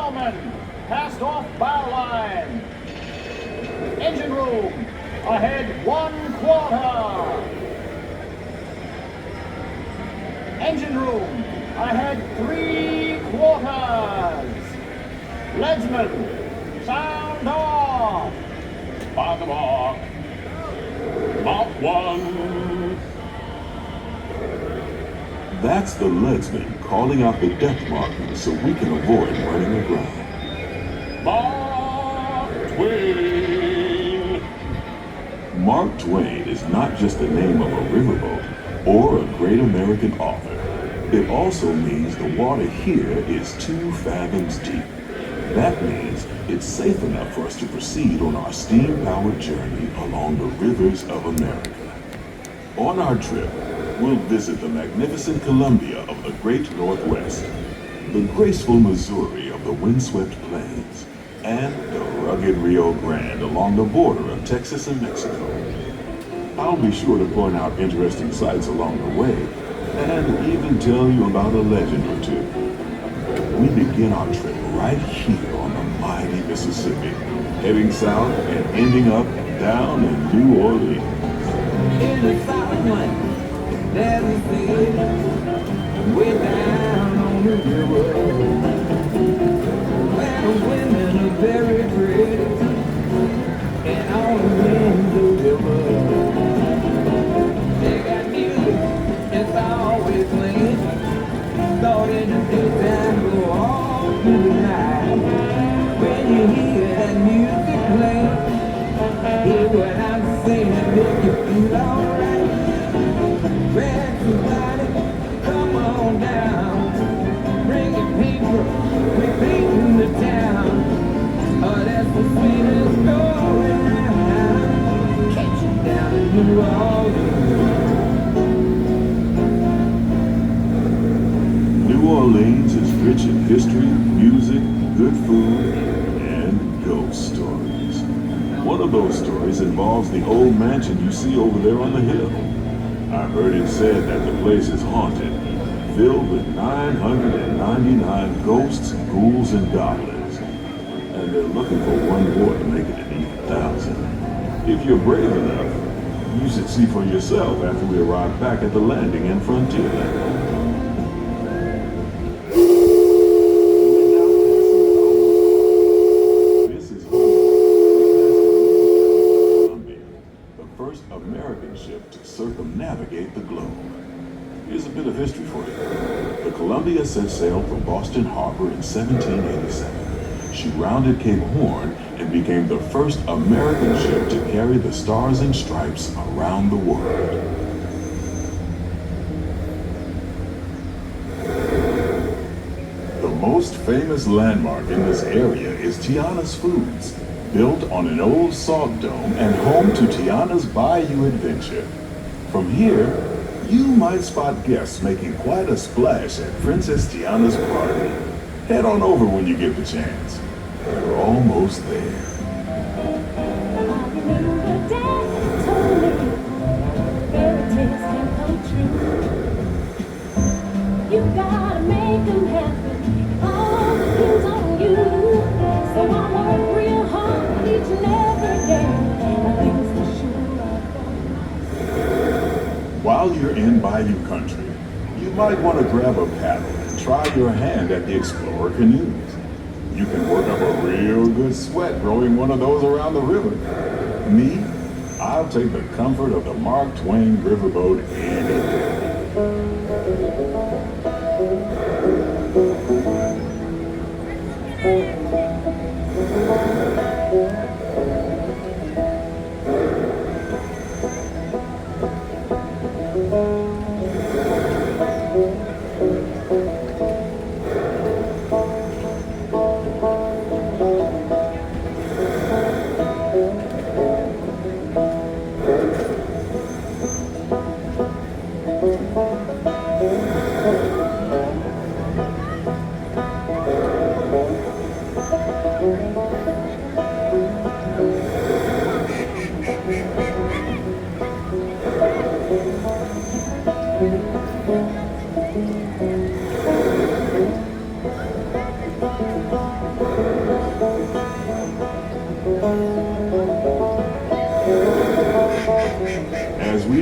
Bowman, cast off bow line. Engine room, ahead 1/4. Engine room, ahead 3/4. Leadsman, sound off. By the mark. Mark 1. That's the leadsman calling out the depth marking so we can avoid running aground. Mark Twain. Mark Twain is not just the name of a riverboat or a great American author. It also means the water here is 2 fathoms deep. That means it's safe enough for us to proceed on our steam-powered journey along the rivers of America. On our trip, we'll visit the magnificent Columbia of the Great Northwest, the graceful Missouri of the windswept plains, and the rugged Rio Grande along the border of Texas and Mexico. I'll be sure to point out interesting sights along the way, and even tell you about a legend or two. We begin our trip right here on the mighty Mississippi, heading south and ending up down in New Orleans. In the Southland, there's a city way down on the river, where the women are very pretty, and all the men do the river. They got music, it's always playing, thought in the daytime go all through the night. When you hear that music playing, hear what I'm saying, make you feel alright. Grab somebody, come on down. Bring your people, we're painting the town. Oh, that's the sweetest story around. Catch you down in New Orleans. New Orleans is rich in history, music, good food, and ghost stories. One of those stories involves the old mansion you see over there on the hill. I've heard it said that the place is haunted, filled with 999 ghosts, ghouls, and goblins. And they're looking for one more to make it an even 1,000. If you're brave enough, you should see for yourself after we arrive back at the landing in Frontierland. This is Columbia, the first American ship to circumnavigate the globe. Here's a bit of history for you. The Columbia set sail from Boston Harbor in 1787. She rounded Cape Horn and became the first American ship to carry the Stars and Stripes around the world. The most famous landmark in this area is Tiana's Foods, built on an old salt dome and home to Tiana's Bayou Adventure. From here, you might spot guests making quite a splash at Princess Tiana's party. Head on over when you get the chance. We're almost there. You gotta make them happen. All depends on you. So I work real hard each and every day. Things for sure. While you're in Bayou Country, you might want to grab a paddle and try your hand at the Explorer canoes. You can work up a real good sweat rowing one of those around the river. Me, I'll take the comfort of the Mark Twain riverboat any day.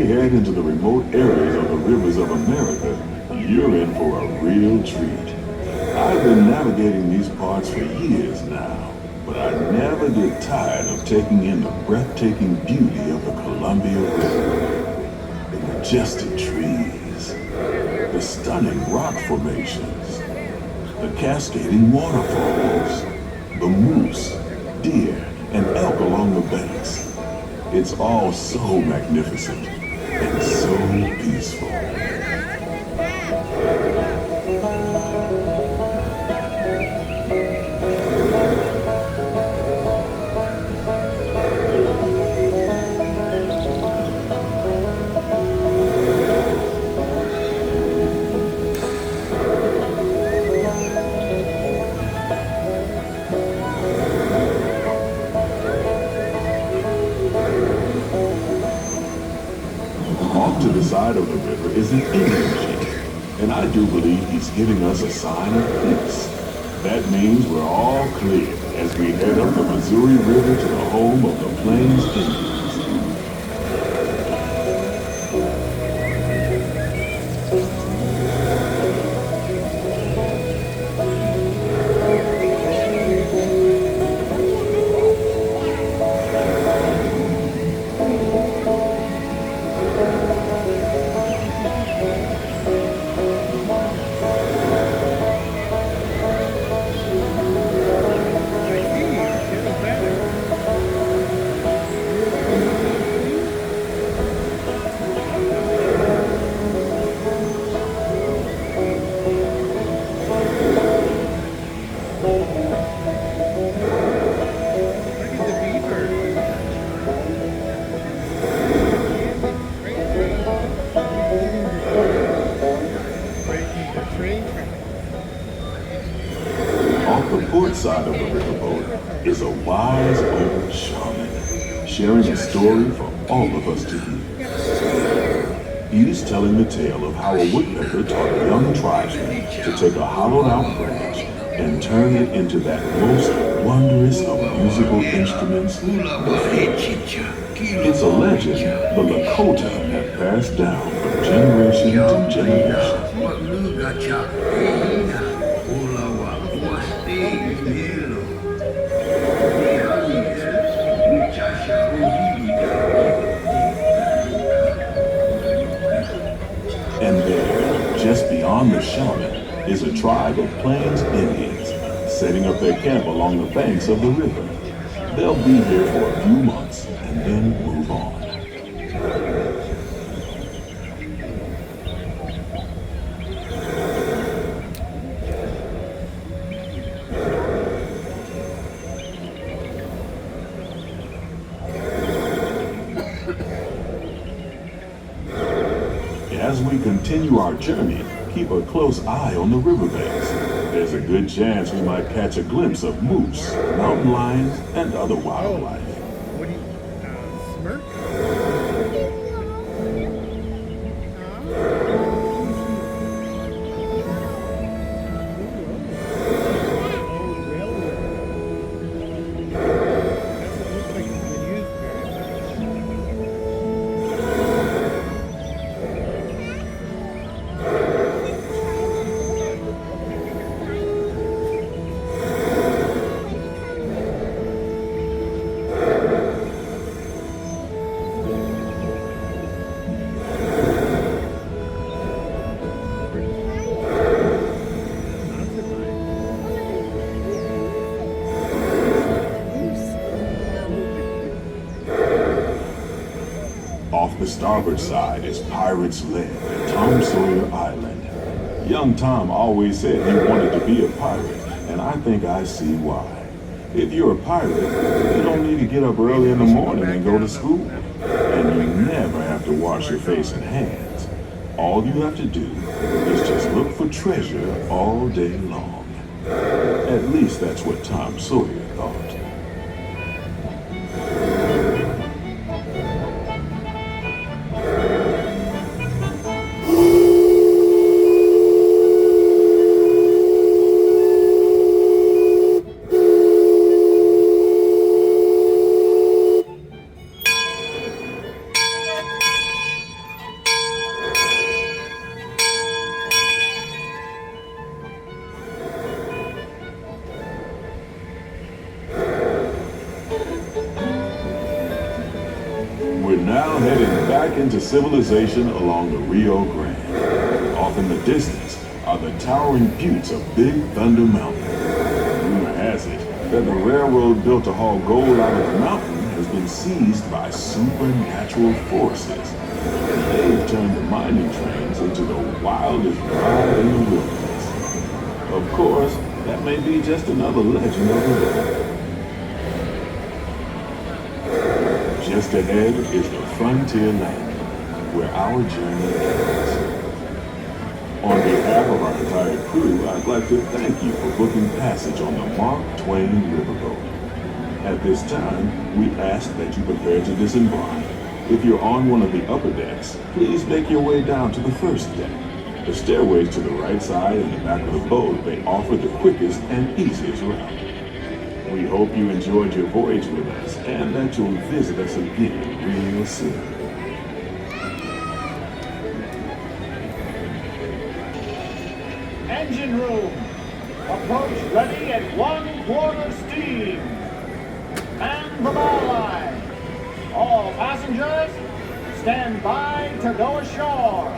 you head into the remote areas of the rivers of America, you're in for a real treat. I've been navigating these parts for years now, but I never get tired of taking in the breathtaking beauty of the Columbia River. The majestic trees, the stunning rock formations, the cascading waterfalls, the moose, deer, and elk along the banks. It's all so magnificent and so peaceful. Off to the side of the river is an Indian chief, and I do believe he's giving us a sign of peace. That means we're all clear as we head up the Missouri River to the home of the Plains Indians. Off the port side of the riverboat is a wise old shaman, sharing a story for all of us to hear. He's telling the tale of how a woodpecker taught a young tribesman to take a hollowed out branch and turn it into that most wondrous of musical instruments. It's a legend the Lakota have passed down from generation to generation. And there, just beyond the shaman, is a tribe of Plains Indians setting up their camp along the banks of the river. They'll be here for a few months and then move on. As we continue our journey, keep a close eye on the riverbanks. There's a good chance we might catch a glimpse of moose, mountain lions, and other wildlife. What do you, smirk? Oh, railroad. That looks like it's been used Off the starboard side is Pirate's Lair at Tom Sawyer Island. Young Tom always said he wanted to be a pirate, and I think I see why. If you're a pirate, you don't need to get up early in the morning and go to school. And you never have to wash your face and hands. All you have to do is just look for treasure all day long. At least that's what Tom Sawyer thought. now heading back into civilization along the Rio Grande. Off in the distance are the towering buttes of Big Thunder Mountain. Rumor has it that the railroad built to haul gold out of the mountain has been seized by supernatural forces. And they've turned the mining trains into the wildest ride in the wilderness. Of course, that may be just another legend of the day. Just ahead is the frontier land, where our journey ends. On behalf of our entire crew, I'd like to thank you for booking passage on the Mark Twain Riverboat. At this time, we ask that you prepare to disembark. If you're on one of the upper decks, please make your way down to the first deck. The stairways to the right side and the back of the boat may offer the quickest and easiest route. We hope you enjoyed your voyage with us and that you'll visit us again real soon. Engine room. Approach ready at 1/4 steam. Man the bow line. All passengers, stand by to go ashore.